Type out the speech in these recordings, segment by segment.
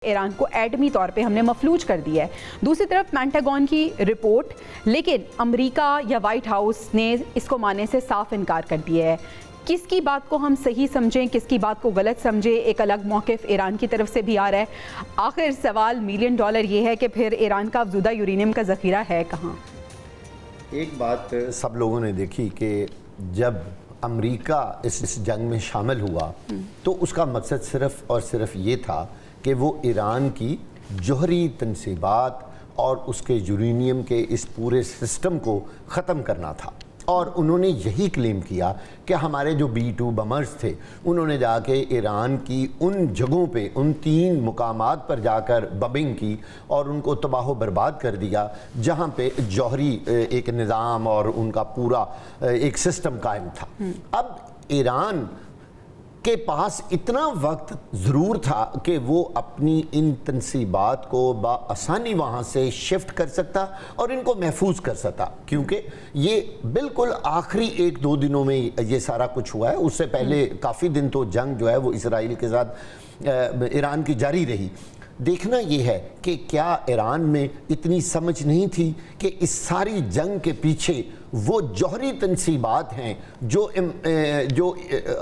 Iran को एटमी तौर पे हमने मफलूज कर दिया है। दूसरी तरफ पेंटागन की रिपोर्ट, लेकिन अमेरिका या वाइट हाउस ने इसको मानने से साफ इनकार कर दिया है। किसकी बात को हम सही समझें, किसकी बात को गलत समझें, एक अलग मौक़िफ़ ईरान की तरफ से भी आ रहा है। आखिर सवाल मिलियन डॉलर ये है कि फिर ईरान का अफज़ूदा यूरेनियम का ज़ख़ीरा है कहाँ। एक बात सब लोगों ने देखी कि जब अमेरिका इस जंग में शामिल हुआ तो उसका मकसद सिर्फ़ और सिर्फ ये था कि वो ईरान की जौहरी तनसीबात और उसके यूरेनियम के इस पूरे सिस्टम को ख़त्म करना था। और उन्होंने यही क्लेम किया कि हमारे जो B-2 बमर्स थे उन्होंने जाके ईरान की उन जगहों पे, उन 3 मुकामात पर जाकर बमिंग की और उनको तबाह बर्बाद कर दिया जहाँ पे जौहरी एक निज़ाम और उनका पूरा एक सिस्टम कायम था। अब ईरान के पास इतना वक्त ज़रूर था कि वो अपनी इन तनसीबात को बआसानी वहाँ से शिफ्ट कर सकता और इनको महफूज कर सकता, क्योंकि ये बिल्कुल आखिरी 1-2 दिनों में ये सारा कुछ हुआ है। उससे पहले काफ़ी दिन तो जंग जो है वो इसराइल के साथ ईरान की जारी रही। देखना ये है कि क्या ईरान में इतनी समझ नहीं थी कि इस सारी जंग के पीछे वो जौहरी तनसीबात हैं जो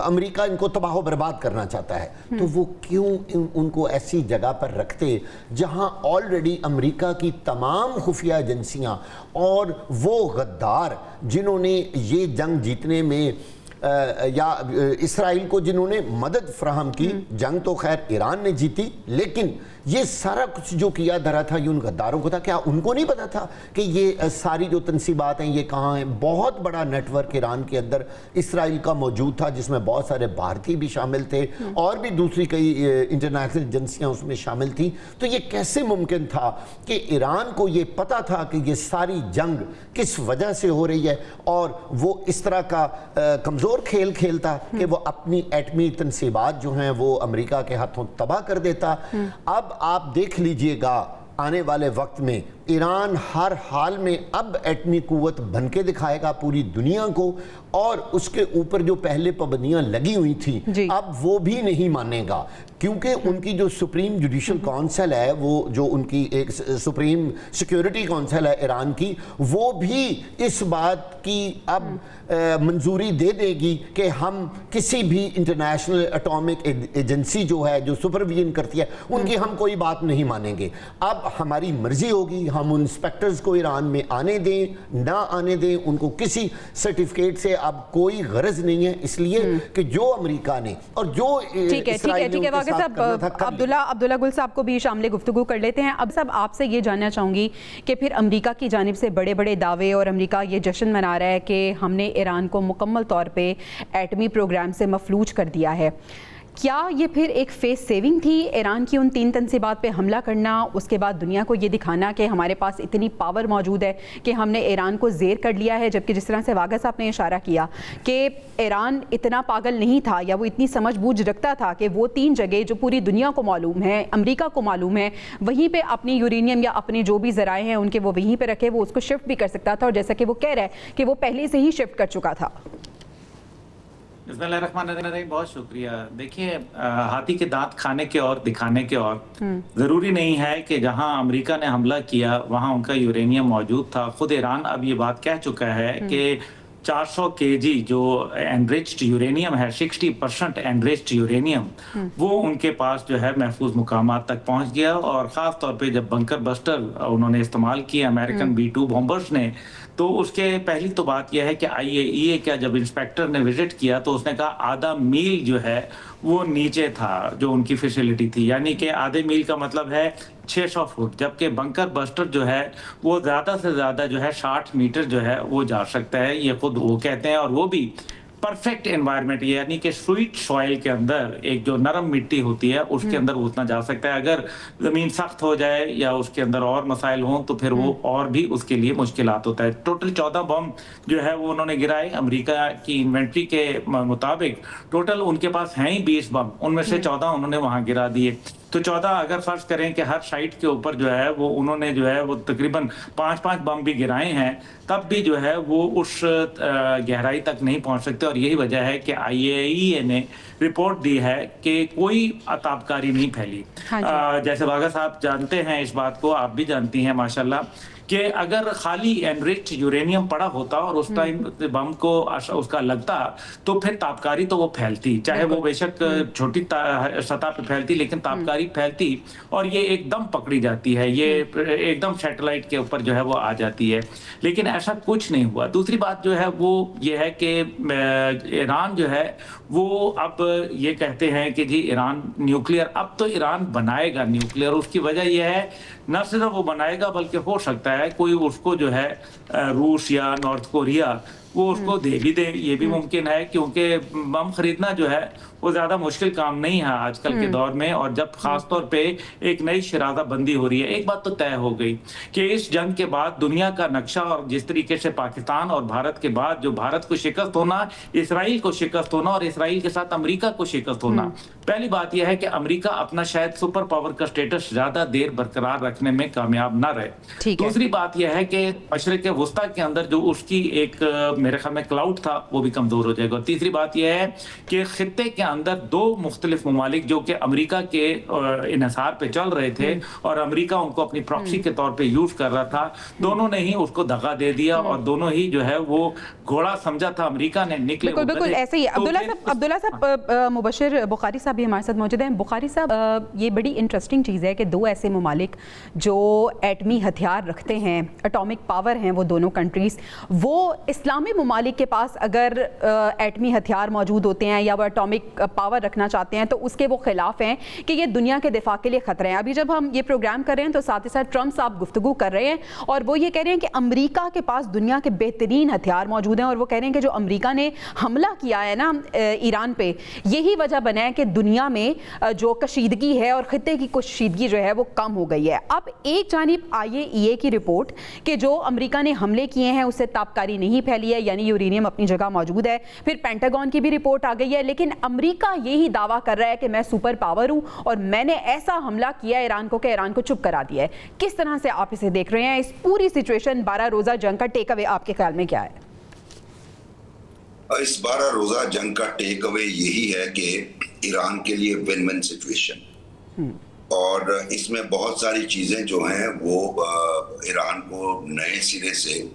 अमेरिका इनको तबाह बर्बाद करना चाहता है। तो वो क्यों उनको ऐसी जगह पर रखते जहां ऑलरेडी अमेरिका की तमाम खुफिया एजेंसियां और वो गद्दार जिन्होंने ये जंग जीतने में या इसराइल को जिन्होंने मदद फराहम की, जंग तो खैर ईरान ने जीती, लेकिन ये सारा कुछ जो किया धरा था ये उन गद्दारों को था। क्या उनको नहीं पता था कि ये सारी जो तनसीबात हैं ये कहाँ हैं? बहुत बड़ा नेटवर्क ईरान के अंदर इसराइल का मौजूद था जिसमें बहुत सारे भारतीय भी शामिल थे और भी दूसरी कई इंटरनेशनल एजेंसियाँ उसमें शामिल थी। तो ये कैसे मुमकिन था कि ईरान को ये पता था कि ये सारी जंग किस वजह से हो रही है और वो इस तरह का कमज़ोर खेल खेलता कि वो अपनी एटमी तनसीबात जो हैं वो अमेरिका के हाथों तबाह कर देता। अब आप देख लीजिएगा आने वाले वक्त में ईरान हर हाल में अब एटमी कुव्वत बन के दिखाएगा पूरी दुनिया को, और उसके ऊपर जो पहले पाबंदियां लगी हुई थी अब वो भी नहीं मानेगा, क्योंकि उनकी जो सुप्रीम जुडिशल काउंसिल है, वो जो उनकी एक सुप्रीम सिक्योरिटी काउंसिल है ईरान की, वो भी इस बात की अब मंजूरी दे देगी कि हम किसी भी इंटरनेशनल एटॉमिक एजेंसी जो है जो सुपरविजन करती है उनकी हम कोई बात नहीं मानेंगे। अब हमारी मर्जी होगी, हम उन इंस्पेक्टर्स को ईरान में आने दें ना आने दें, उनको किसी सर्टिफिकेट से अब कोई गरज नहीं है, इसलिए कि जो अमेरिका ने और जो ठीक है वाक़ई साहब, अब्दुल्ला गुल साहब को भी शामिल गुफ्तगू कर लेते हैं। अब साहब आपसे ये जानना चाहूँगी कि फिर अमेरिका की जानिब से बड़े बड़े दावे और अमेरिका ये जश्न मना रहा है कि हमने ईरान को मुकम्मल तौर पे एटमी प्रोग्राम से मफलूज कर दिया है, क्या ये फिर एक फेस सेविंग थी ईरान की उन 3 तनसीबात पे हमला करना, उसके बाद दुनिया को ये दिखाना कि हमारे पास इतनी पावर मौजूद है कि हमने ईरान को ज़ेर कर लिया है? जबकि जिस तरह से वागा साहब ने इशारा किया कि ईरान इतना पागल नहीं था या वो इतनी समझ बूझ रखता था कि वो 3 जगह जो पूरी दुनिया को मालूम है, अमेरिका को मालूम है, वहीं पर अपनी यूरेनियम या अपने जो भी ज़राए हैं उनके वो वहीं पर रखे, वो उसको शिफ्ट भी कर सकता था, और जैसा कि वो कह रहा है कि वो पहले से ही शिफ्ट कर चुका था। बिस्मिल्लाहिर्रहमानिर्रहीम, बहुत शुक्रिया। देखिए, हाथी के दांत खाने के और दिखाने के और ज़रूरी नहीं है कि जहां अमेरिका ने हमला किया वहां उनका यूरेनियम मौजूद था। खुद ईरान अब ये बात कह चुका है कि 400 kg जो एनरिच्ड यूरेनियम है, 60% एनरिच्ड यूरेनियम, वो उनके पास जो है महफूज मुकामात तक पहुंच गया। और ख़ास तौर पे जब बंकर बस्टर उन्होंने इस्तेमाल किया अमेरिकन B-2 बॉम्बर्स ने, तो उसके पहली तो बात यह है कि IAEA का जब इंस्पेक्टर ने विजिट किया तो उसने कहा आधा मील जो है वो नीचे था जो उनकी फैसिलिटी थी, यानी कि आधे मील का मतलब है 600 फुट, जबकि बंकर बस्टर जो है वो ज़्यादा से ज़्यादा जो है 60 मीटर जो है वो जा सकता है, ये खुद वो कहते हैं। और वो भी परफेक्ट एनवायरनमेंट, यानी कि स्वीट सॉइल के अंदर एक जो नरम मिट्टी होती है उसके अंदर उतना जा सकता है। अगर ज़मीन सख्त हो जाए या उसके अंदर और मसाइल हों तो फिर वो और भी उसके लिए मुश्किलात होता है। टोटल 14 बम जो है वो उन्होंने गिराए। अमेरिका की इन्वेंट्री के मुताबिक टोटल उनके पास हैं ही 20 बम, उनमें से 14 उन्होंने वहाँ गिरा दिए। तो 14 अगर फर्ज करें कि हर साइट के ऊपर जो है वो उन्होंने जो है वो तकरीबन 5-5 बम भी गिराए हैं, तब भी जो है वो उस गहराई तक नहीं पहुंच सकते। और यही वजह है कि IAEA ने रिपोर्ट दी है कि कोई ताबकारी नहीं फैली। जैसे बागा साहब जानते हैं इस बात को, आप भी जानती हैं माशाल्लाह, कि अगर खाली एनरिच्ड यूरेनियम पड़ा होता और उस टाइम बम को उसका लगता तो फिर ताबकारी तो वो फैलती, चाहे वो बेशक छोटी सतह पे फैलती, लेकिन ताबकारी फैलती और ये एकदम पकड़ी जाती है, ये एकदम सैटेलाइट के ऊपर जो है वो आ जाती है। लेकिन ऐसा कुछ नहीं हुआ। दूसरी बात जो है वो ये है कि ईरान जो है वो अब ये कहते हैं कि जी ईरान न्यूक्लियर, अब तो ईरान बनाएगा न्यूक्लियर। उसकी वजह यह है न सिर्फ वो बनाएगा बल्कि हो सकता है कोई उसको जो है रूस या नॉर्थ कोरिया वो उसको दे भी दे, ये भी मुमकिन है, क्योंकि बम खरीदना जो है वो ज्यादा मुश्किल काम नहीं है आजकल के दौर में। और जब खास तौर पे एक नई शरादा बंदी हो रही है, एक बात तो तय हो गई कि इस जंग के बाद दुनिया का नक्शा और जिस तरीके से पाकिस्तान और भारत के बाद जो भारत को शिकस्त होना, इसराइल को शिकस्त होना और इसराइल के साथ अमेरिका को शिकस्त होना, पहली बात यह है कि अमेरिका अपना शायद सुपर पावर का स्टेटस ज्यादा देर बरकरार रखने में कामयाब ना रहे। दूसरी बात यह है कि मशरिक वुस्ता के अंदर जो उसकी एक मेरे ख्याल में क्लाउड था वो भी कमजोर हो जाएगा। तीसरी बात यह है कि खित्ते के अंदर दो मुख्तलिफ ममालिक जो कि अमेरिका के इन्हिसार पे चल रहे थे और अमेरिका उनको अपनी प्रॉक्सी के तौर पे यूज कर रहा था, दोनों ने ही उसको दगा दे दिया और दोनों ही जो है वो घोड़ा समझा था अमेरिका ने, निकले बिल्कुल ऐसे ही। अब्दुल्ला साहब मुबशिर बुखारी साहब भी हमारे साथ मौजूद हैं। बुखारी साहब, ये बड़ी इंटरेस्टिंग चीज़ है कि दो ऐसे ममालिक जो एटमी हथियार रखते हैं, एटॉमिक पावर हैं वो दोनों कंट्रीज, वो इस्लामी ममालिक के पास अगर एटमी हथियार मौजूद होते हैं या वो एटॉमिक पावर रखना चाहते हैं तो उसके वो खिलाफ हैं कि ये दुनिया के दिफा के लिए खतरे हैं। अभी जब हम ये प्रोग्राम कर रहे हैं तो साथ ही साथ ट्रंप साहब गुफ्तगू कर रहे हैं और वो ये कह रहे हैं कि अमेरिका के पास दुनिया के बेहतरीन हथियार मौजूद हैं और वो कह रहे हैं कि जो अमेरिका ने हमला किया है ना ईरान पे, यही वजह बना है कि दुनिया में जो कशीदगी है और खित्ते की कशीदगी जो है वो कम हो गई है। अब एक जानिब IAEA की रिपोर्ट कि जो अमेरिका ने हमले किए हैं उससे ताबकारी नहीं फैली है, यानी यूरेनियम अपनी जगह मौजूद है। फिर पेंटागन की भी रिपोर्ट आ गई है, लेकिन अमेरिका यही दावा कर रहा है कि मैं सुपर पावर हूं और मैंने ऐसा हमला किया ईरान को कि ईरान को चुप करा दिया है। किस तरह से आप इसे देख रहे हैं, इस पूरी सिचुएशन 12 रोजा जंग का टेक अवे आपके ख्याल में क्या है? इस 12 रोजा जंग का टेक अवे यही है कि ईरान के लिए विन विन सिचुएशन, और इसमें बहुत सारी चीजें जो हैं वो ईरान को नए सिरे से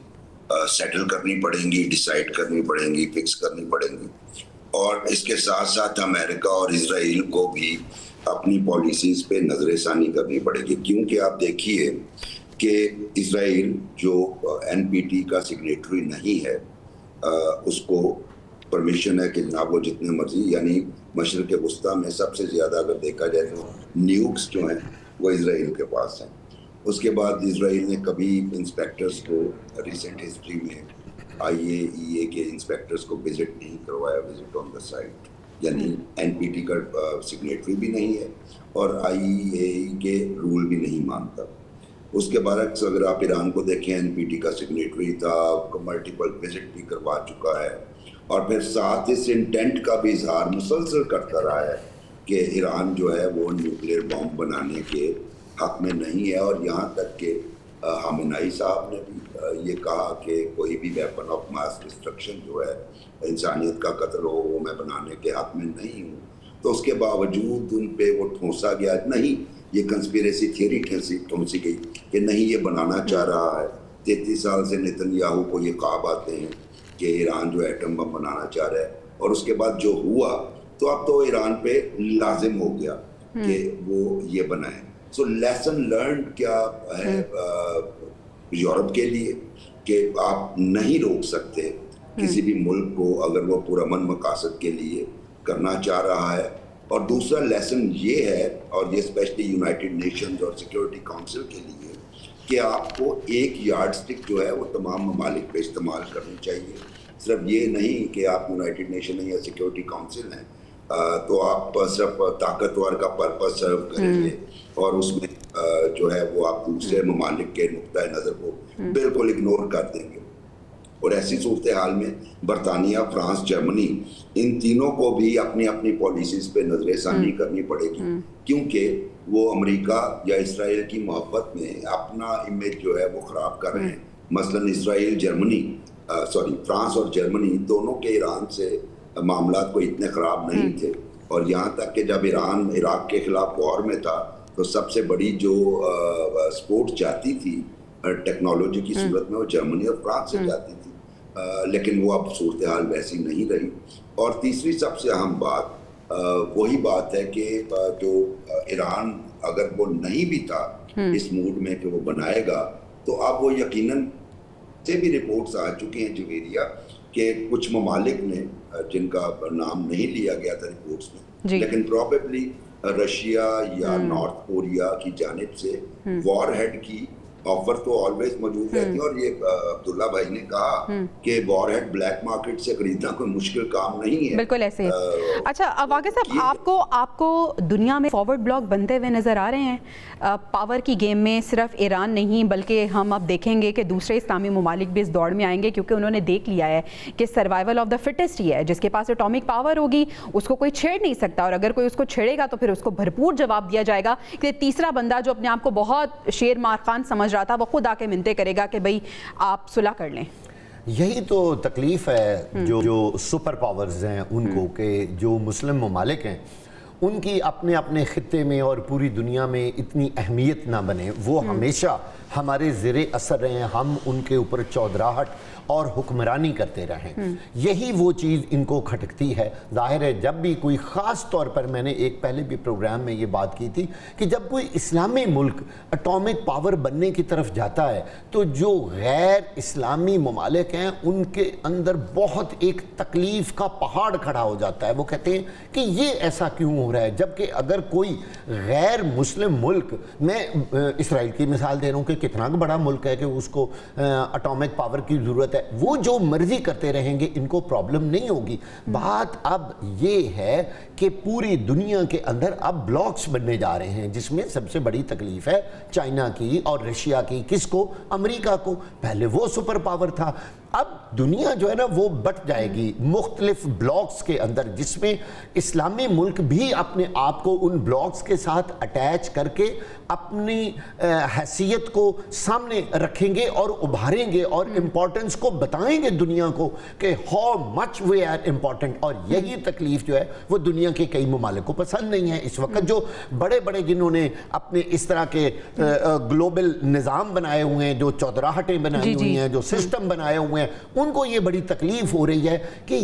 सेटल करनी पड़ेंगी, डिसाइड करनी पड़ेंगी, फिक्स करनी पड़ेंगी। और इसके साथ साथ अमेरिका और इजराइल को भी अपनी पॉलिसीज पे नजरसानी करनी पड़ेगी, क्योंकि आप देखिए कि इजराइल जो NPT का सिग्नेटरी नहीं है, उसको परमिशन है कि जनाब वो जितने मर्जी, यानी मशरिक वस्ता में सबसे ज़्यादा अगर देखा जाए तो न्यूक्स जो हैं वो इजराइल के पास हैं। उसके बाद इजराइल ने कभी इंस्पेक्टर्स को रिसेंट हिस्ट्री में IAEA के इंस्पेक्टर्स को विजिट नहीं करवाया, विजिट ऑन द साइट, यानी NPT का सिग्नेटरी भी नहीं है और IAEA के रूल भी नहीं मानता। उसके बाद अगर आप ईरान को देखें, NPT का सिग्नेटरी था, मल्टीपल विजिट भी करवा चुका है और फिर साथ इस इंटेंट का भी इजहार मुसलसल करता रहा है कि ईरान जो है वो न्यूक्लियर बॉम्ब बनाने के हक में नहीं है। और यहाँ तक कि हामिनाई साहब ने भी ये कहा कि कोई भी वेपन ऑफ मास डिस्ट्रक्शन जो है, इंसानियत का कत्ल हो, वो मैं बनाने के हक में नहीं हूँ। तो उसके बावजूद उन पे वो ठूंसा गया, नहीं ये कंस्पिरेसी थियरी ठूंसी गई कि नहीं ये बनाना चाह रहा है। 33 साल से नेतन्याहू को ये ख्वाब आते हैं कि ईरान जो एटम बम बनाना चाह रहा है, और उसके बाद जो हुआ तो अब तो ईरान पे लाजिम हो गया कि वो ये बनाए। सो लेसन लर्न क्या है यूरोप के लिए कि आप नहीं रोक सकते किसी भी मुल्क को अगर वो पुरअमन मकासद के लिए करना चाह रहा है। और दूसरा लेसन ये है, और ये स्पेशली यूनाइटेड नेशंस और सिक्योरिटी काउंसिल के लिए, कि आपको एक यार्ड स्टिक जो है वो तमाम ममालिक पे इस्तेमाल करनी चाहिए। सिर्फ ये नहीं कि आप यूनाइटेड नेशन हैं या सिक्योरिटी काउंसिल हैं तो आप सिर्फ ताकतवर का पर्पस सर्व करेंगे और उसमें जो है वो आप दूसरे ममालिक के नुक्ता नज़र को बिल्कुल इग्नोर कर देंगे। और ऐसी सूरत हाल में बरतानिया, फ्रांस, जर्मनी, इन तीनों को भी अपनी अपनी पॉलिसीज पे नजरसानी करनी पड़ेगी, क्योंकि वो अमेरिका या इसराइल की मोहब्बत में अपना इमेज जो है वो ख़राब कर रहे हैं। मसलन इसराइल, फ्रांस और जर्मनी दोनों के ईरान से मामलात को इतने ख़राब नहीं थे और यहाँ तक कि जब ईरान इराक के खिलाफ वॉर में था तो सबसे बड़ी जो सपोर्ट चाहती थी टेक्नोलॉजी की सूरत में वो जर्मनी और फ्रांस से जाती थी, लेकिन वो अब सूरत हाल वैसी नहीं रही। और तीसरी सबसे अहम बात वही बात है कि जो ईरान अगर वो नहीं भी था इस मूड में कि वो बनाएगा, तो अब वो यकीनन से भी रिपोर्ट्स आ चुकी हैं जुवेरिया कि कुछ ममालिक ने, जिनका नाम नहीं लिया गया था रिपोर्ट्स में, लेकिन प्रोबेबली रशिया या नॉर्थ कोरिया की जानिब से वॉर हेड की ऑफर तो ऑलवेज मौजूद रहती है। और ये अब्दुल्ला भाई ने कहा कि वॉरहेड ब्लैक मार्केट से खरीदना कोई मुश्किल काम नहीं है। बिल्कुल ऐसे। अच्छा वाक़ई साहब, आपको दुनिया में फॉरवर्ड ब्लॉक बनते हुए नज़र आ रहे हैं पावर की गेम में? सिर्फ ईरान नहीं बल्कि हम अब देखेंगे कि दूसरे इस्लामी ममालिक भी इस दौड़ में आएंगे, क्योंकि उन्होंने देख लिया है कि सर्वाइवल ऑफ द फिटेस्ट ही है। जिसके पास एटॉमिक पावर होगी उसको कोई छेड़ नहीं सकता, और अगर कोई उसको छेड़ेगा तो फिर उसको भरपूर जवाब दिया जाएगा कि तीसरा बंदा जो अपने आप को बहुत शेर मार खान समझ रहा था वो खुद आके मिन्नतें करेगा कि भाई आप सुलह कर लें। यही तो तकलीफ है जो सुपर पावर्स हैं उनको, कि जो मुस्लिम ममालिक हैं उनकी अपने अपने खित्ते में और पूरी दुनिया में इतनी अहमियत ना बने। वो हमेशा हमारे ज़ेरे असर रहे, हम उनके ऊपर चौधराहट और हुक्मरानी करते रहें। यही वो चीज़ इनको खटकती है। जाहिर है जब भी कोई ख़ास तौर पर, मैंने एक पहले भी प्रोग्राम में ये बात की थी कि जब कोई इस्लामी मुल्क एटॉमिक पावर बनने की तरफ जाता है तो जो गैर इस्लामी ममालिक हैं उनके अंदर बहुत एक तकलीफ़ का पहाड़ खड़ा हो जाता है। वो कहते हैं कि ये ऐसा क्यों हो रहा है, जबकि अगर कोई गैर मुस्लिम मुल्क, मैं इसराइल की मिसाल दे रहा हूँ कि कितना बड़ा मुल्क है कि उसको एटॉमिक पावर की ज़रूरत है, वो जो मर्जी करते रहेंगे इनको प्रॉब्लम नहीं होगी। बात अब ये है कि पूरी दुनिया के अंदर अब ब्लॉक्स बनने जा रहे हैं, जिसमें सबसे बड़ी तकलीफ है चाइना की और रशिया की। किसको? अमेरिका को। पहले वो सुपर पावर था, अब दुनिया जो है ना वो बट जाएगी मुख्तलिफ ब्लॉक्स के अंदर, जिसमें इस्लामी मुल्क भी अपने आप को उन ब्लॉक्स के साथ अटैच करके अपनी हैसियत को सामने रखेंगे और उभारेंगे और इम्पोर्टेंस को बताएंगे दुनिया को कि how much we are important. और यही तकलीफ जो है वो दुनिया के कई ममालिक को पसंद नहीं है इस वक्त। जो बड़े बड़े जिन्होंने अपने इस तरह के ग्लोबल निज़ाम बनाए हुए हैं, जो चौधराहटें बनाई हुई हैं, जो सिस्टम बनाए हुए हैं, उनको ये बड़ी तकलीफ हो रही है कि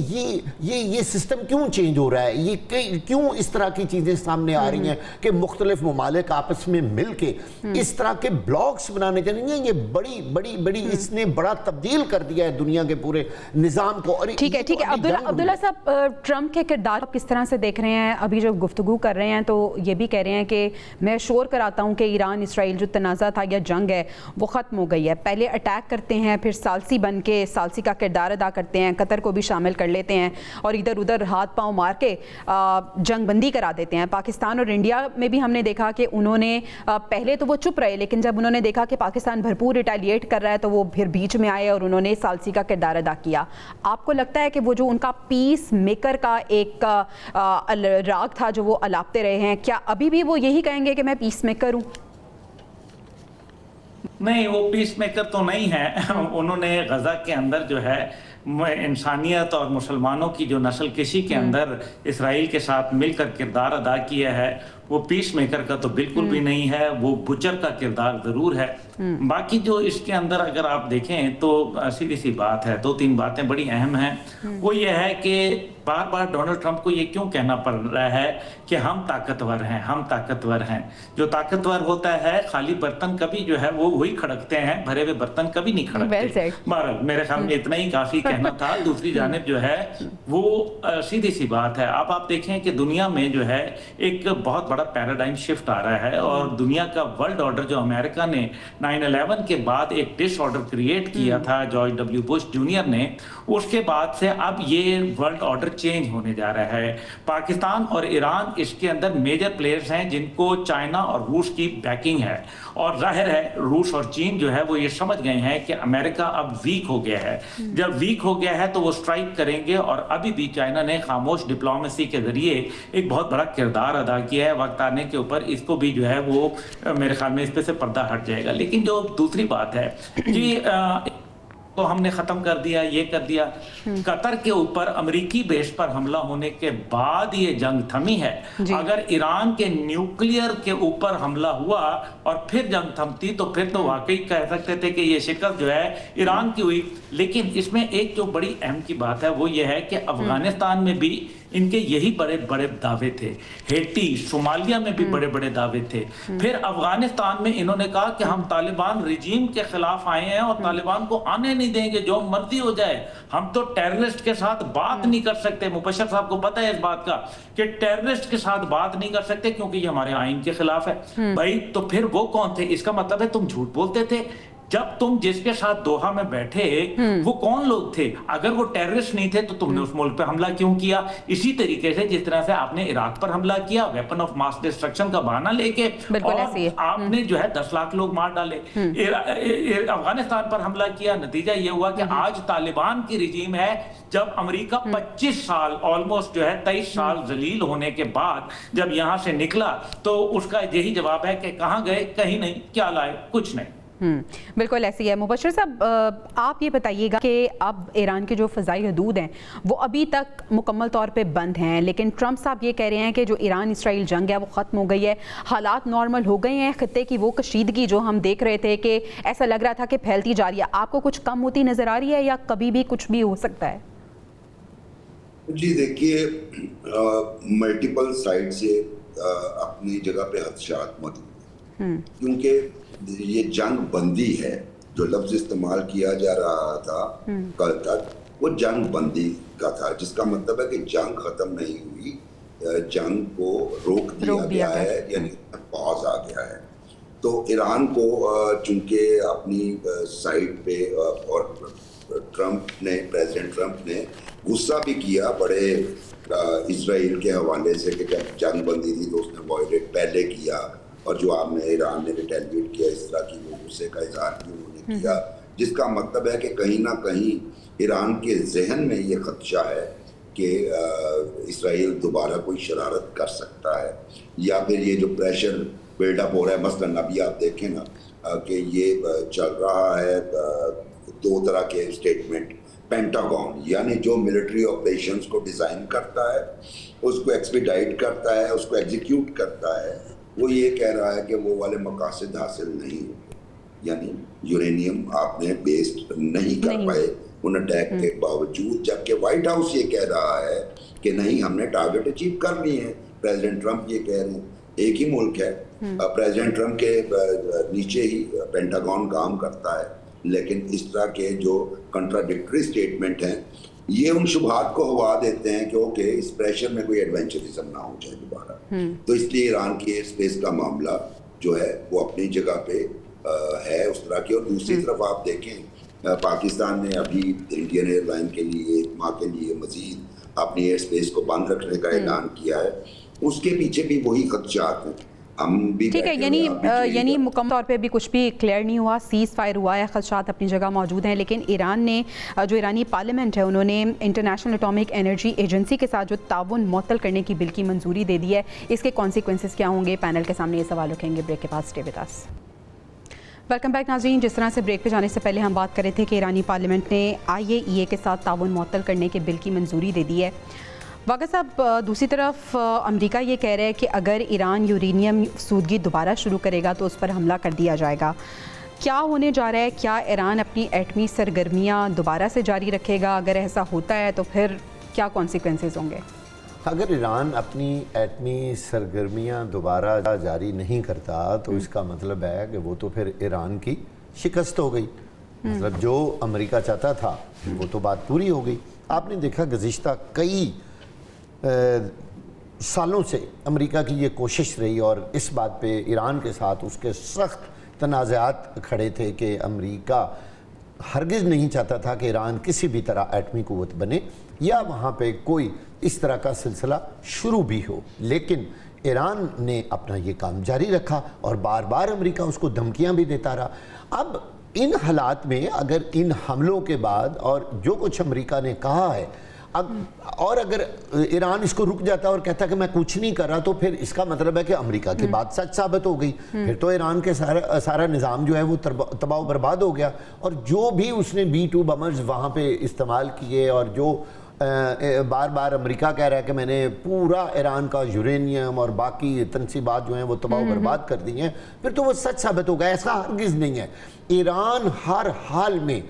ये सिस्टम क्यों चेंज हो रहा है, ये क्यों इस तरह की चीज़ें सामने आ रही हैं कि मुख्तलिफ ममालिक आपस में मिल के इस तरह के ब्लॉक्स बनाने चाहिए। ये बड़ी बड़ी बड़ी इसने बड़ा तब्दील कर दिया है दुनिया के पूरे निज़ाम को। और ठीक है अब्दुल्ला साहब, ट्रंप के किरदार किस तरह से देख रहे हैं? अभी जो गुफ्तगू कर रहे हैं तो ये भी कह रहे हैं कि मैं शोर कराता हूँ कि ईरान इसराइल जो तनाज़ा था या जंग है वो ख़त्म हो गई है। पहले अटैक करते हैं, फिर सालसी बन के सालसी का किरदार अदा करते हैं, कतर को भी शामिल कर लेते हैं और इधर उधर हाथ पांव मार के जंग बंदी करा देते हैं। पाकिस्तान और इंडिया में भी हमने देखा कि उन्होंने पहले तो वो चुप रहे, लेकिन जब उन्होंने देखा कि पाकिस्तान भरपूर रिटेलिएट कर रहा है तो वो फिर बीच में आए और उन्होंने सालसी का किरदार अदा किया। आपको लगता है कि वो जो उनका पीस मेकर का एक राग था जो वो अलापते रहे हैं, क्या अभी भी वो यही कहेंगे कि मैं पीस मेकर हूँ? नहीं, वो पीस मेकर तो नहीं है। उन्होंने गजा के अंदर जो है इंसानियत और मुसलमानों की जो नस्ल किशी के अंदर इसराइल के साथ मिलकर किरदार अदा किया है, वो पीस मेकर का तो बिल्कुल भी नहीं है, वो बुचर का किरदार जरूर है। बाकी जो इसके अंदर अगर आप देखें तो सीधी सी बात है, दो तीन बातें बड़ी अहम हैं। वो ये है कि बार बार डोनाल्ड ट्रंप को ये क्यों कहना पड़ रहा है कि हम ताकतवर हैं, हम ताकतवर हैं। जो ताकतवर होता है खाली बर्तन कभी जो है वो वही खड़कते हैं, भरे हुए बर्तन कभी नहीं खड़कते। मेरे ख्याल में इतना ही काफी कहना था। दूसरी जानिब जो है वो सीधी सी बात है, अब आप देखें कि दुनिया में जो है एक बहुत बड़ा पैराडाइम शिफ्ट आ रहा है और दुनिया का वर्ल्ड ऑर्डर जो अमेरिका ने 9/11 के बाद एक डिसऑर्डर क्रिएट किया था जॉर्ज डब्ल्यू बुश जूनियर ने, उसके बाद से अब ये वर्ल्ड ऑर्डर चेंज होने जा रहा है। पाकिस्तान और ईरान इसके अंदर मेजर प्लेयर्स हैं जिनको चाइना और रूस की बैकिंग है, और जाहिर है रूस और चीन जो है वो ये समझ गए हैं कि अमेरिका अब वीक हो गया है। जब वीक हो गया है तो वो स्ट्राइक करेंगे, और अभी भी चाइना ने खामोश डिप्लोमेसी के जरिए एक बहुत बड़ा किरदार अदा किया है। वक्त आने के ऊपर इसको भी जो है वो मेरे ख्याल में इस पे से पर्दा हट जाएगा। लेकिन जो दूसरी बात है कि तो हमने खत्म कर दिया, ये कर दिया। कतर के ऊपर अमेरिकी बेस पर हमला होने के बाद ये जंग थमी है। अगर ईरान के न्यूक्लियर के ऊपर हमला हुआ और फिर जंग थमती तो फिर तो वाकई कह सकते थे कि ये शिकस्त जो है ईरान की हुई। लेकिन इसमें एक जो बड़ी अहम की बात है वो ये है कि अफगानिस्तान में भी इनके यही बड़े बड़े दावे थे, हेटी सोमालिया में भी बड़े बड़े दावे थे। फिर अफगानिस्तान में इन्होंने कहा कि हम तालिबान रिजीम के खिलाफ आए हैं और तालिबान को आने नहीं देंगे, जो मर्जी हो जाए, हम तो टेररिस्ट के साथ बात नहीं कर सकते। मुबशर साहब को पता है इस बात का कि टेररिस्ट के साथ बात नहीं कर सकते क्योंकि ये हमारे आइन के खिलाफ है। भाई तो फिर वो कौन थे? इसका मतलब है तुम झूठ बोलते थे। जब तुम जिसके साथ दोहा में बैठे वो कौन लोग थे? अगर वो टेररिस्ट नहीं थे तो तुमने उस मुल्क पे हमला क्यों किया? इसी तरीके से जिस तरह से आपने इराक पर हमला किया वेपन ऑफ मास डिस्ट्रक्शन का बहाना लेके, और आपने जो है 10 लाख लोग मार डाले। अफगानिस्तान पर हमला किया, नतीजा ये हुआ कि आज तालिबान की रिजीम है। जब अमेरिका 25 साल ऑलमोस्ट जो है 23 साल जलील होने के बाद जब यहां से निकला तो उसका यही जवाब है कि कहां गए? कहीं नहीं। क्या लाए? कुछ नहीं। बिल्कुल ऐसी है। मुबशर साहब, आप ये बताइएगा कि अब ईरान के जो फ़ज़ाई हदूद हैं वो अभी तक मुकम्मल तौर पे बंद हैं, लेकिन ट्रंप साहब ये कह रहे हैं कि जो ईरान इसराइल जंग है वो ख़त्म हो गई है, हालात नॉर्मल हो गए हैं। ख़ित्ते की वो कशीदगी जो हम देख रहे थे कि ऐसा लग रहा था कि फैलती जा रही है, आपको कुछ कम होती नज़र आ रही है या कभी भी कुछ भी हो सकता है? जी देखिए, मल्टीपल साइड से अपनी जगह पे खदशात मौजूद हैं, क्योंकि ये जंग बंदी है जो लफ्ज इस्तेमाल किया जा रहा था कल तक, वो जंग बंदी का था, जिसका मतलब है कि जंग खत्म नहीं हुई, जंग को रोक दिया गया है, यानी पॉज आ गया है। तो ईरान को चूंकि अपनी साइड पे और प्रेसिडेंट ट्रंप ने गुस्सा भी किया बड़े इजराइल के हवाले से कि जब जंग बंदी थी तो उसने वॉयलेट पहले किया, और जो आपने ईरान ने रिटेलिएट किया इस तरह की वो गुस्से का इजहार भी उन्होंने किया, जिसका मतलब है कि कहीं ना कहीं ईरान के जहन में ये खदशा है कि इजराइल दोबारा कोई शरारत कर सकता है, या फिर ये जो प्रेशर बिल्डअप हो रहा है। मसलन अभी आप देखें ना कि ये चल रहा है 2 तरह के स्टेटमेंट। पेंटागन यानी जो मिलिट्री ऑपरेशंस को डिज़ाइन करता है, उसको एक्सपीडाइट करता है, उसको एग्जीक्यूट करता है, वो ये कह रहा है कि वो वाले मकासद हासिल नहीं हुए, यानी यूरेनियम आपने बेस्ड नहीं कर पाए उन अटैक के बावजूद, जबकि व्हाइट हाउस ये कह रहा है कि नहीं, हमने टारगेट अचीव कर लिए हैं। प्रेसिडेंट ट्रंप ये कह रहे हैं, एक ही मुल्क है, प्रेसिडेंट ट्रंप के नीचे ही पेंटागन काम करता है, लेकिन इस तरह के जो कंट्राडिक्टरी स्टेटमेंट हैं ये उन शुबहात को हवा देते हैं कि ओके, इस प्रेशर में कोई एडवेंचरिज्म ना हो जाए दोबारा। तो इसलिए ईरान की एयर स्पेस का मामला जो है वो अपनी जगह पे है उस तरह की। और दूसरी तरफ आप देखें, पाकिस्तान ने अभी इंडियन एयरलाइन के लिए 1 माह के लिए मजीद अपनी एयर स्पेस को बंद रखने का ऐलान किया है। उसके पीछे भी वही खदशात हैं। ठीक है, यानी मुकम्मल तौर पे भी कुछ भी क्लियर नहीं हुआ, सीज़ फायर हुआ है, खदशात अपनी जगह मौजूद हैं, लेकिन ईरान ने जो ईरानी पार्लियामेंट है उन्होंने इंटरनेशनल एटॉमिक एनर्जी एजेंसी के साथ जो ताउन मुअत्तल करने की बिल की मंजूरी दे दी है। इसके कॉन्सिक्वेंसेस क्या होंगे? पैनल के सामने ये सवाल रखेंगे। ब्रेक के बाद stay with us. Welcome back नाज़रीन। जिस तरह से ब्रेक पे जाने से पहले हम बात कर रहे थे कि ईरानी पार्लियामेंट ने IAEA के साथ ताउन मुअत्तल करने के बिल की मंजूरी दे दी है। वाक़ा साहब, दूसरी तरफ अमेरिका ये कह रहा है कि अगर ईरान यूरेनियम सूदगी दोबारा शुरू करेगा तो उस पर हमला कर दिया जाएगा। क्या होने जा रहा है? क्या ईरान अपनी एटमी सरगर्मियाँ दोबारा से जारी रखेगा? अगर ऐसा होता है तो फिर क्या कॉन्सिक्वेंसेस होंगे? अगर ईरान अपनी एटमी सरगर्मियाँ दोबारा जारी नहीं करता तो इसका मतलब है कि वो तो फिर ईरान की शिकस्त हो गई। मतलब जो अमेरिका चाहता था वो तो बात पूरी हो गई। आपने देखा गुज़िश्ता कई सालों से अमेरिका की ये कोशिश रही और इस बात पे ईरान के साथ उसके सख्त तनाज़ात खड़े थे कि अमेरिका हरगिज़ नहीं चाहता था कि ईरान किसी भी तरह एटमी क़ुव्वत बने या वहाँ पे कोई इस तरह का सिलसिला शुरू भी हो। लेकिन ईरान ने अपना ये काम जारी रखा और बार बार अमेरिका उसको धमकियाँ भी देता रहा। अब इन हालात में अगर इन हमलों के बाद और जो कुछ अमेरिका ने कहा है, अब और अगर ईरान इसको रुक जाता और कहता कि मैं कुछ नहीं कर रहा, तो फिर इसका मतलब है कि अमेरिका की बात सच साबित हो गई। फिर तो ईरान के सारा निज़ाम जो है वो तबाह बर्बाद हो गया। और जो भी उसने B-2 बमर्स वहाँ पे इस्तेमाल किए और जो बार बार अमेरिका कह रहा है कि मैंने पूरा ईरान का यूरेनियम और बाकी तनसीबात जो हैं वो तबाह बर्बाद कर दी हैं, फिर तो वो सच साबित होगा। ऐसा हरगिज़ नहीं है। ईरान हर हाल में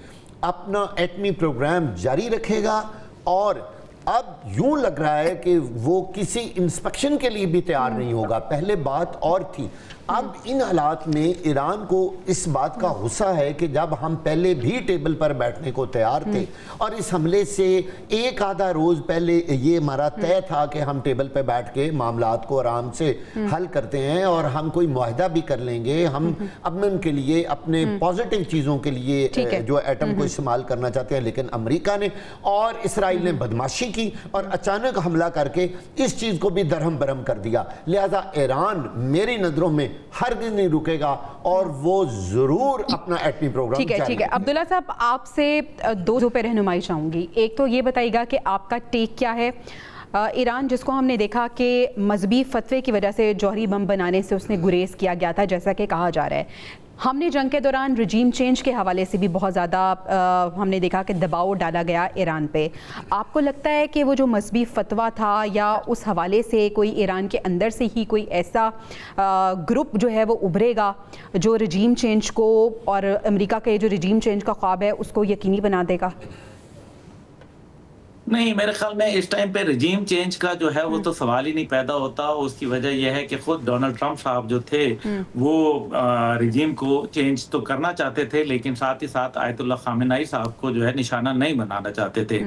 अपना एटमी प्रोग्राम जारी रखेगा और अब यूं लग रहा है कि वो किसी इंस्पेक्शन के लिए भी तैयार नहीं होगा। पहले बात और थी। अब इन हालात में ईरान को इस बात का गुस्सा है कि जब हम पहले भी टेबल पर बैठने को तैयार थे और इस हमले से एक आधा रोज पहले ये हमारा तय था कि हम टेबल पर बैठ के मामलात को आराम से हल करते हैं और हम कोई मुआहदा भी कर लेंगे, हम अमन के लिए, अपने पॉजिटिव चीज़ों के लिए जो एटम को इस्तेमाल करना चाहते हैं। लेकिन अमेरिका ने और इसराइल ने बदमाशी की और अचानक हमला करके इस चीज़ को भी दरहम बरहम कर दिया। लिहाजा ईरान मेरी नज़रों में हरगिज़ नहीं रुकेगा और वो जरूर अपना एटमी प्रोग्राम ठीक है। अब्दुल्ला साहब, आपसे दो पे रहनुमाई चाहूंगी। एक तो ये बताइएगा कि आपका टेक क्या है। ईरान जिसको हमने देखा कि मजहबी फतवे की वजह से जौहरी बम बनाने से उसने गुरेज किया गया था, जैसा कि कहा जा रहा है। हमने जंग के दौरान रजीम चेंज के हवाले से भी बहुत ज़्यादा हमने देखा कि दबाव डाला गया ईरान पे। आपको लगता है कि वो जो मजहबी फतवा था या उस हवाले से कोई ईरान के अंदर से ही कोई ऐसा ग्रुप जो है वो उभरेगा जो रजीम चेंज को और अमेरिका के जो रजीम चेंज का ख्वाब है उसको यकीनी बना देगा? नहीं, मेरे ख्याल में इस टाइम पे रजीम चेंज का जो है वो तो सवाल ही नहीं पैदा होता। उसकी वजह यह है कि खुद डोनाल्ड ट्रंप साहब जो थे वो रजीम को चेंज तो करना चाहते थे, लेकिन साथ ही साथ आयतुल्लाह खामेनेई साहब को जो है निशाना नहीं बनाना चाहते थे।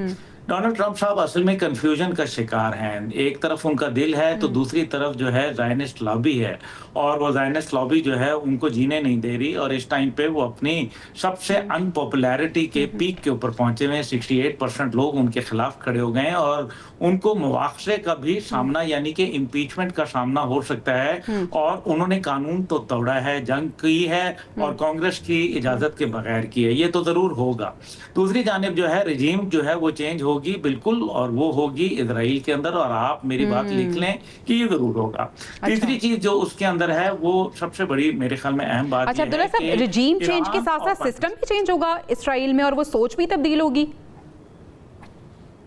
डोनाल्ड ट्रंप साहब असल में कंफ्यूजन का शिकार हैं। एक तरफ उनका दिल है तो दूसरी तरफ जो है ज़ायनिस्ट लॉबी है, और वो ज़ायनिस्ट लॉबी जो है उनको जीने नहीं दे रही। और इस टाइम पे वो अपनी सबसे अनपॉपुलैरिटी के पीक के ऊपर पहुंचे हुए हैं। 68% लोग उनके खिलाफ खड़े हो गए हैं और उनको मुआवजे का भी सामना यानी कि इम्पीचमेंट का सामना हो सकता है। और उन्होंने कानून तो तोड़ा है, जंग की है और कांग्रेस की इजाजत के बगैर की है, ये तो जरूर होगा। दूसरी जानिब जो है रजीम जो है वो चेंज होगी बिल्कुल, और वो होगी इजराइल के अंदर, और आप मेरी बात लिख लें कि ये जरूर होगा। तीसरी चीज जो उसके अंदर है वो सबसे बड़ी मेरे ख्याल में अहम बात अच्छा अब्दुल्ला साहब, रजीम चेंज के साथ साथ सिस्टम भी चेंज होगा इसराइल में और वो सोच भी तब्दील होगी।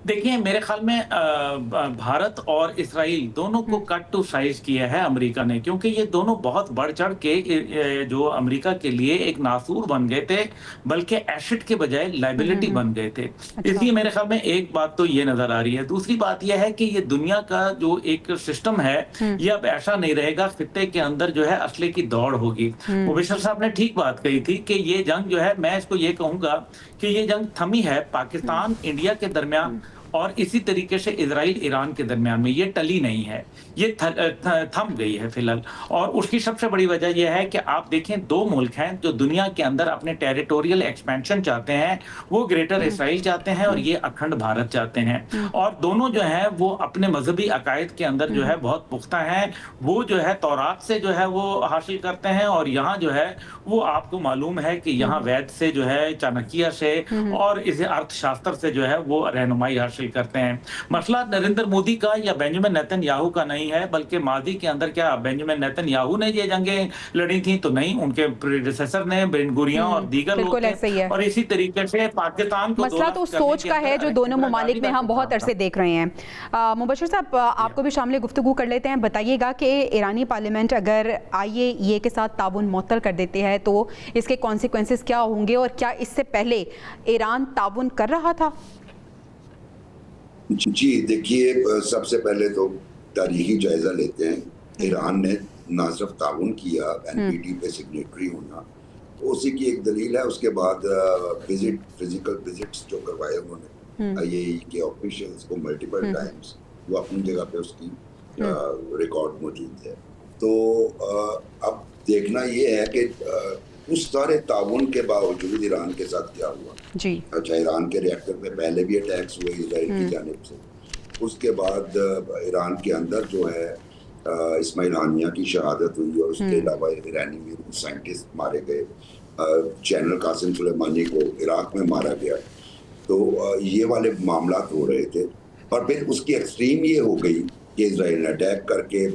देखिए, मेरे ख्याल में भारत और इसराइल दोनों को कट टू साइज किया है अमेरिका ने, क्योंकि ये दोनों बहुत बढ़ चढ़ के जो अमेरिका के लिए एक नासूर बन गए थे, बल्कि एसेट के बजाय लाइबिलिटी बन गए थे। इसलिए मेरे ख्याल में एक बात तो ये नजर आ रही है। दूसरी बात यह है कि ये दुनिया का जो एक सिस्टम है ये अब ऐसा नहीं रहेगा। खित्ते के अंदर जो है असले की दौड़ होगी। मुबशर साहब ने ठीक बात कही थी कि ये जंग जो है, मैं इसको ये कहूंगा कि ये जंग थमी है पाकिस्तान इंडिया के दरमियान और इसी तरीके से इजराइल ईरान के दरमियान में, ये टली नहीं है, ये थम गई है फिलहाल। और उसकी सबसे बड़ी वजह यह है कि आप देखें दो मुल्क हैं जो दुनिया के अंदर अपने टेरिटोरियल एक्सपेंशन चाहते हैं, वो ग्रेटर इसराइल चाहते हैं और ये अखंड भारत चाहते हैं। और दोनों जो है वो अपने मजहबी अकायद के अंदर जो है बहुत पुख्ता हैं। वो जो है तौरात से जो है वो हासिल करते हैं, और यहाँ जो है वो आपको मालूम है कि यहाँ वैद से जो है, चाणक्य से और इस अर्थशास्त्र से जो है वो रहनुमाई हासिल करते हैं। मसला नरेंद्र मोदी का या बेंजामिन नेतन्याहू का नहीं है, बल्कि मादी के अंदर क्या बेंजामिन नेतन्याहू ने ये जंगें लड़ी थी तो नहीं, उनके प्रेडेसेसर ने, बेन गुरियन और दीगर लोग थे। और इसी तरीके से पाकिस्तान को मसला तो सोच का है जो दोनों ममालिक में हम बहुत अरसे देख रहे हैं। मुबशर साहब, आपको भी शामिल गुफ्तगू कर लेते हैं। बताइएगा कि ईरानी पार्लियामेंट अगर IAEA के साथ ताउन मुअत्तल कर देते हैं तो इसके कॉन्सिक्वेंसेस क्या होंगे, और क्या इससे पहले ईरान ताउन कर रहा था? जी देखिए, सबसे पहले तो तारीखी जायजा लेते हैं। ईरान ने ना सिर्फ ताउन किया, NPT पे सिग्नेटरी होना तो उसी की एक दलील है। उसके बाद फिजिकल विजिट्स जो करवाए उन्होंने IAEA के ऑफिशियल्स को मल्टीपल टाइम्स, वो अपनी जगह पे उसकी रिकॉर्ड मौजूद है। तो अब देखना ये है कि उस सारे ताउन के बावजूद ईरान के साथ क्या हुआ जी। अच्छा, ईरान के रिएक्टर पे पहले भी अटैक्स हुए इजराइल की जानिब से। उसके बाद ईरान के अंदर जो है इस्माइल हानिया की शहादत हुई, और उसके अलावा ईरानी साइंटिस्ट मारे गए। जनरल कासिम सुलेमानी को इराक में मारा गया। तो ये वाले मामला हो रहे थे। और फिर उसकी एक्सट्रीम ये हो गई कि इजराइल ने अटैक करके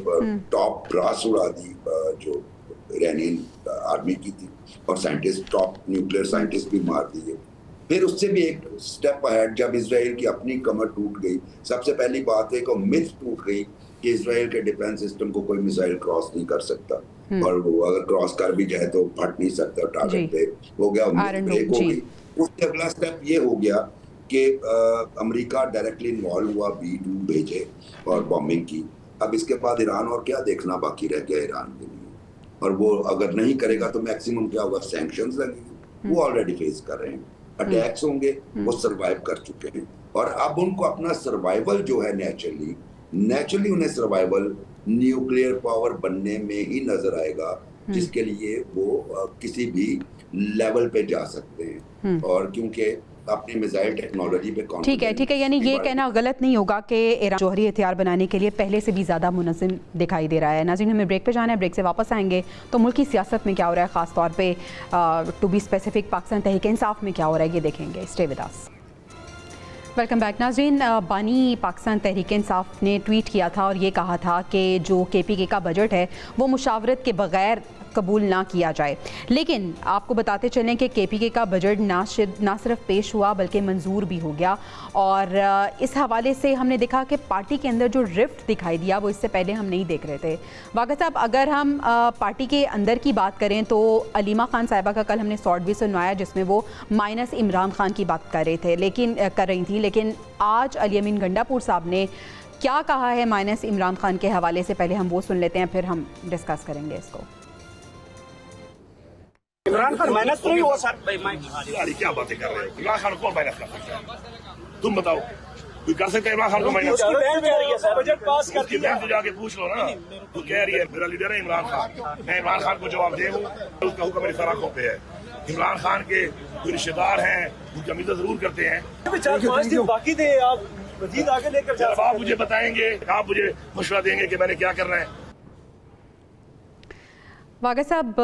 टॉप ब्रास उड़ा दी जो ईरानियन आर्मी की थी, और साइंटिस्ट, टॉप न्यूक्लियर साइंटिस्ट भी मार दिए। फिर उससे भी एक स्टेप अहेड जब इजराइल की अपनी कमर टूट गई, सबसे पहली बात है कि मिथ टूट गई कि इजराइल के डिफेंस सिस्टम को कोई मिसाइल क्रॉस नहीं कर सकता, और वो अगर क्रॉस कर भी जाए तो फट नहीं सकता टारगेट पे, हो गया, ब्रेक हो गई। उससे अगला स्टेप ये हो गया कि अमेरिका डायरेक्टली इन्वॉल्व हुआ, B-2 भेजे और बॉम्बिंग की। अब इसके बाद ईरान और क्या देखना बाकी रह गया ईरान के लिए, और वो अगर नहीं करेगा तो मैक्सिमम क्या होगा, सैंक्शंस लगेंगे, वो ऑलरेडी फेस कर रहे हैं, अटैक्स होंगे, वो सर्वाइव कर चुके हैं, और अब उनको अपना सर्वाइवल जो है नेचुरली उन्हें सर्वाइवल न्यूक्लियर पावर बनने में ही नजर आएगा, जिसके लिए वो किसी भी लेवल पे जा सकते हैं, और क्योंकि अपनी मिसाइल टेक्नोलॉजी पे ठीक है, यानी ये कहना गलत नहीं होगा कि ईरान जौहरी हथियार बनाने के लिए पहले से भी ज़्यादा मुनज़्ज़म दिखाई दे रहा है। नाज़रीन, हमें ब्रेक पे जाना है, ब्रेक से वापस आएंगे तो मुल्क की सियासत में क्या हो रहा है, ख़ास तौर पे to be specific Pakistan Tehreek Insaf में क्या हो रहा है, ये देखेंगे। Stay with us. Welcome back नाज़रीन। बानी पाकिस्तान तहरीक इंसाफ ने ट्वीट किया था और ये कहा था कि जो KPK का बजट है वो मुशावरत के बगैर कबूल ना किया जाए, लेकिन आपको बताते चलें कि KPK का बजट ना सिर्फ पेश हुआ बल्कि मंजूर भी हो गया, और इस हवाले से हमने देखा कि पार्टी के अंदर जो रिफ्ट दिखाई दिया वो इससे पहले हम नहीं देख रहे थे। वाक़ई साहब, अगर हम पार्टी के अंदर की बात करें तो अलीमा खान साहिबा का कल हमने शॉर्ट भी सुनवाया जिसमें वो माइनस इमरान खान की बात कर रही थी, लेकिन आज अली अमीन गंडापुर साहब ने क्या कहा है माइनस इमरान खान के हवाले से, पहले हम वो सुन लेते हैं, फिर हम डिस्कस करेंगे इसको। इमरान खान माइनस तो नहीं हुआ सर। क्या बातें कर रहे हो, इमरान खान को माइनस कर सकते हैं, तुम बताओ, कोई कर सकता है इमरान खान को माइनस? बजट पास कर दिया, तो जाके पूछ लो ना। तू कह रही है मेरा लीडर है इमरान खान, मैं इमरान खान को जवाब दे हूँ, उसका हुक्म मेरी सराखों पे है। इमरान खान के कोई रिश्तेदार हैं, उनकी इज्जत जरूर करते हैं। 4-5 दिन बाकी थे, आप मजीद आगे लेकर जा। आप मुझे बताएंगे, आप मुझे मशवरा देंगे कि मैंने क्या करना है। वाक़ई साहब,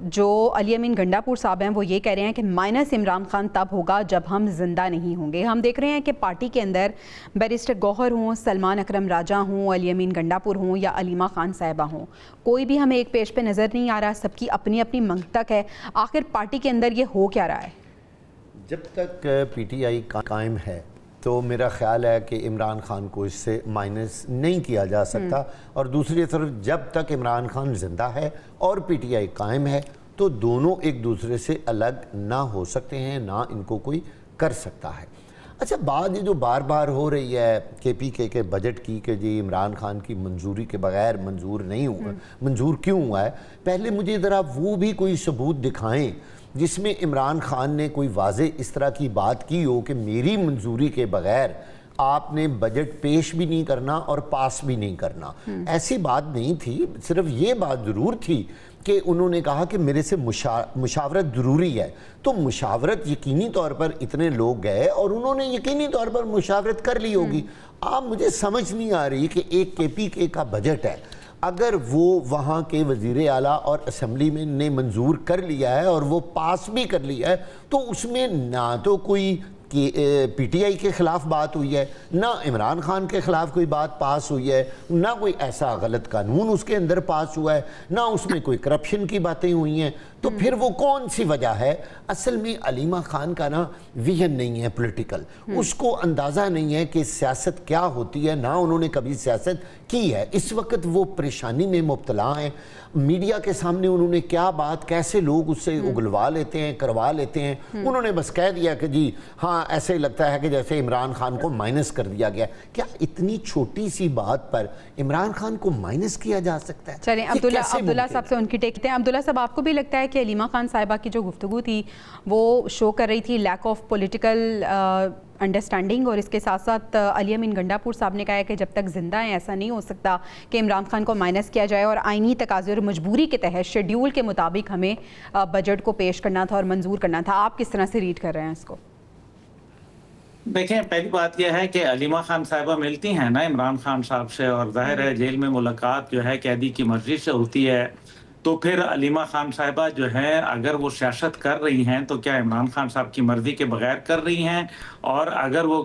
जो अली अमीन गंडापुर साहब हैं वो ये कह रहे हैं कि माइनस इमरान खान तब होगा जब हम जिंदा नहीं होंगे। हम देख रहे हैं कि पार्टी के अंदर बैरिस्टर गौहर हों, सलमान अकरम राजा हों, अली अमीन गंडापुर हों या अलीमा खान साहिबा हों, कोई भी हमें एक पेज पे नज़र नहीं आ रहा, सबकी अपनी अपनी मंतक है। आखिर पार्टी के अंदर ये हो क्या रहा है? जब तक PTI कायम है तो मेरा ख्याल है कि इमरान खान को इससे माइनस नहीं किया जा सकता, और दूसरी तरफ जब तक इमरान खान जिंदा है और PTI कायम है तो दोनों एक दूसरे से अलग ना हो सकते हैं, ना इनको कोई कर सकता है। अच्छा, बात ये जो बार बार हो रही है KPK के बजट की कि जी इमरान खान की मंजूरी के बगैर मंजूर नहीं हुआ, मंजूर क्यों हुआ है, पहले मुझे ज़रा वो भी कोई सबूत दिखाएं जिसमें इमरान खान ने कोई वाज़े इस तरह की बात की हो कि मेरी मंजूरी के बगैर आपने बजट पेश भी नहीं करना और पास भी नहीं करना। ऐसी बात नहीं थी, सिर्फ ये बात ज़रूर थी कि उन्होंने कहा कि मेरे से मुशावरत ज़रूरी है, तो मुशावरत यकीनी तौर पर इतने लोग गए और उन्होंने यकीनी तौर पर मुशावरत कर ली होगी। आप मुझे समझ नहीं आ रही कि एक KPK का बजट है, अगर वो वहाँ के वज़ीर आला और असम्बली में ने मंजूर कर लिया है और वो पास भी कर लिया है, तो उसमें ना तो कोई कि PTI के ख़िलाफ़ बात हुई है, ना इमरान खान के ख़िलाफ़ कोई बात पास हुई है, ना कोई ऐसा गलत कानून उसके अंदर पास हुआ है, ना उसमें कोई करप्शन की बातें हुई हैं। तो फिर वो कौन सी वजह है? असल में अलीमा खान का ना विजन नहीं है पॉलिटिकल, उसको अंदाज़ा नहीं है कि सियासत क्या होती है, ना उन्होंने कभी सियासत की है। इस वक्त वो परेशानी में मुब्तला हैं। मीडिया के सामने उन्होंने क्या बात, कैसे लोग उससे उगलवा लेते हैं, करवा लेते हैं। उन्होंने बस कह दिया कि जी हाँ, ऐसे ही लगता है कि जैसे इमरान खान को माइनस कर दिया गया। क्या इतनी छोटी सी बात पर इमरान खान को माइनस किया जा सकता है? चलें, अब्दुल्ला साहब से उनकी टेक हैं। अब्दुल्ला साहब, आपको भी लगता है कि अलीमा खान साहिबा की जो गुफ्तगू थी वो शो कर रही थी लैक ऑफ पॉलिटिकल अंडरस्टैंडिंग, और इसके साथ साथ अली अमीन गंडापुर साहब ने कहा है कि जब तक जिंदा हैं ऐसा नहीं हो सकता कि इमरान खान को माइनस किया जाए, और आइनी तकाज़े और मजबूरी के तहत शेड्यूल के मुताबिक हमें बजट को पेश करना था और मंजूर करना था। आप किस तरह से रीड कर रहे हैं इसको? देखें, पहली बात यह है कि अलीमा खान साहिबा मिलती हैं ना इमरान खान साहब से, और जाहिर है जेल में मुलाकात जो है कैदी की मर्जी से होती है। तो फिर अलीमा खान साहिबा जो है अगर वो सियासत कर रही हैं तो क्या इमरान खान साहब की मर्जी के बगैर कर रही हैं, और अगर वो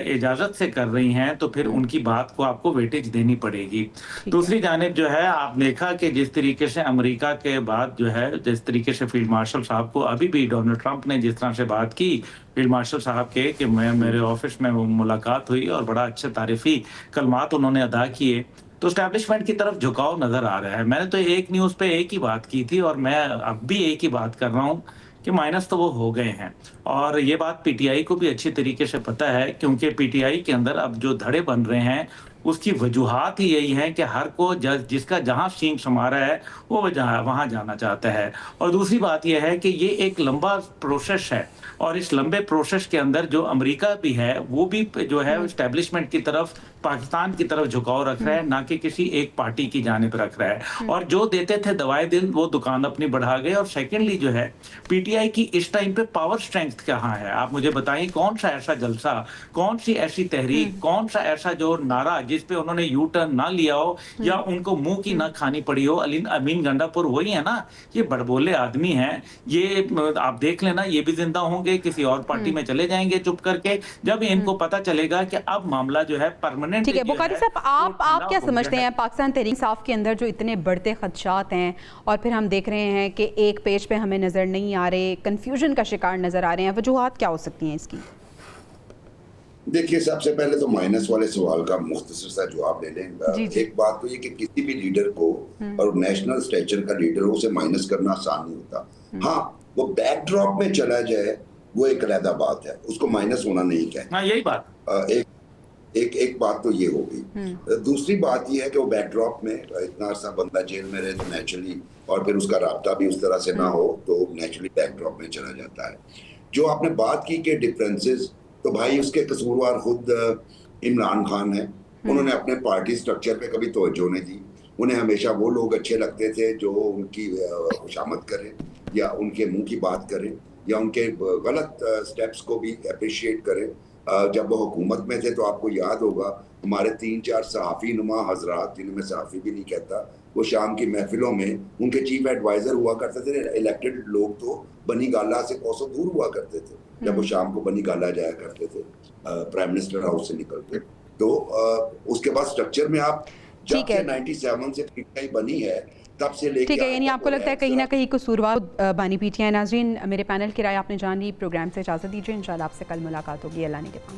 इजाज़त से कर रही हैं तो फिर उनकी बात को आपको वेटेज देनी पड़ेगी। दूसरी जानिब जो है आप देखा कि जिस तरीके से अमेरिका के बाद जो है जिस तरीके से फील्ड मार्शल साहब को अभी भी डोनाल्ड ट्रंप ने जिस तरह से बात की फील्ड मार्शल साहब के कि मैं मेरे ऑफिस में मुलाकात हुई और बड़ा अच्छे तारीफी कलमात उन्होंने अदा किए, तो स्टैब्लिशमेंट की तरफ झुकाव नजर आ रहा है। मैंने तो एक न्यूज़ पे एक ही बात की थी और मैं अब भी एक ही बात कर रहा हूँ कि माइनस तो वो हो गए हैं, और ये बात पीटीआई को भी अच्छी तरीके से पता है, क्योंकि पीटीआई के अंदर अब जो धड़े बन रहे हैं उसकी वजूहात ही यही है कि हर को जिसका जहां सींग समारा है वो वहां जाना चाहता है। और दूसरी बात यह है कि ये एक लंबा प्रोसेस है, और इस लंबे प्रोसेस के अंदर जो अमेरिका भी है वो भी जो है एस्टेब्लिशमेंट की तरफ, पाकिस्तान की तरफ झुकाव रख रहा है, ना कि किसी एक पार्टी की जानिब रख रहा है। और जो देते थे दवाए दिल वो दुकान अपनी बढ़ा गए। और सेकेंडली जो है पीटीआई की इस टाइम पे पावर स्ट्रेंथ कहाँ है, आप मुझे बताएं कौन सा ऐसा जलसा, कौन सी ऐसी तहरीक, कौन सा ऐसा जो नारा जिस पे उन्होंने यू टर्न ना लिया हो या उनको मुंह की ना खानी पड़ी हो। अमीन गंडापुर वही है ना, ये बड़बोले आदमी हैं, ये आप देख लेना ये भी जिंदा होंगे, किसी और पार्टी में चले जाएंगे चुप करके जब इनको पता चलेगा कि अब मामला जो है परमानेंट। ठीक है बुखारी साहब, आप क्या समझते हैं पाकिस्तान तहरीक इंसाफ के अंदर जो इतने बढ़ते खदशात हैं और फिर हम देख रहे हैं कि एक पेज पे हमें नजर नहीं आ रहे, कंफ्यूजन का शिकार नजर आ रहे हैं, वजूहात क्या हो सकती हैं इसकी? देखिए सबसे पहले तो माइनस वाले सवाल का मुख्तसर सा जवाब ले लें। एक बात तो ये कि किसी भी लीडर को और नेशनल स्टेचर का लीडर हो उसे माइनस करना आसान नहीं होता। हाँ वो बैकड्रॉप में चला जाए वो एक अलग बात है, उसको माइनस होना नहीं कहना। यही बात एक बात तो ये होगी। दूसरी बात ये है कि वो बैकड्रॉप में इतना अरसा बंदा जेल में रहे तो नेचुरली, और फिर उसका राब्ता भी उस तरह से ना हो तो नेचुरली बैकड्रॉप में चला जाता है। जो आपने बात की कि डिफरेंसेस, तो भाई उसके कसूरवार खुद इमरान खान है। उन्होंने अपने पार्टी स्ट्रक्चर पे कभी तवज्जो नहीं दी। उन्हें हमेशा वो लोग अच्छे लगते थे जो उनकी खुशामद करें या उनके मुंह की बात करें या उनके गलत स्टेप्स को भी अप्रिशिएट करें। जब वो हुकूमत में थे तो आपको याद होगा हमारे 3-4 सहाफ़ी नुमा हजरात, जिन्हें मैं सहाफ़ी भी नहीं कहता, वो शाम की महफिलों में उनके चीफ एडवाइजर हुआ करते थे। इलेक्टेड लोग तो बनी गाला से कोसों दूर हुआ करते थे जब वो शाम को बनी गाला जाया करते थे प्राइम मिनिस्टर हाउस से निकलते। तो उसके बाद स्ट्रक्चर में आप जब से 97 से पीटीआई बनी है तब से लेकर, ठीक है, यानी आपको लगता है कहीं ना कहीं कसूरवार बानी पीटीआई। नाज़रीन मेरे पैनल की राय आपने जान ली, प्रोग्राम से इजाज़त दीजिए, इंशाल्लाह आपसे कल मुलाकात होगी। अल्लाह ने के पास।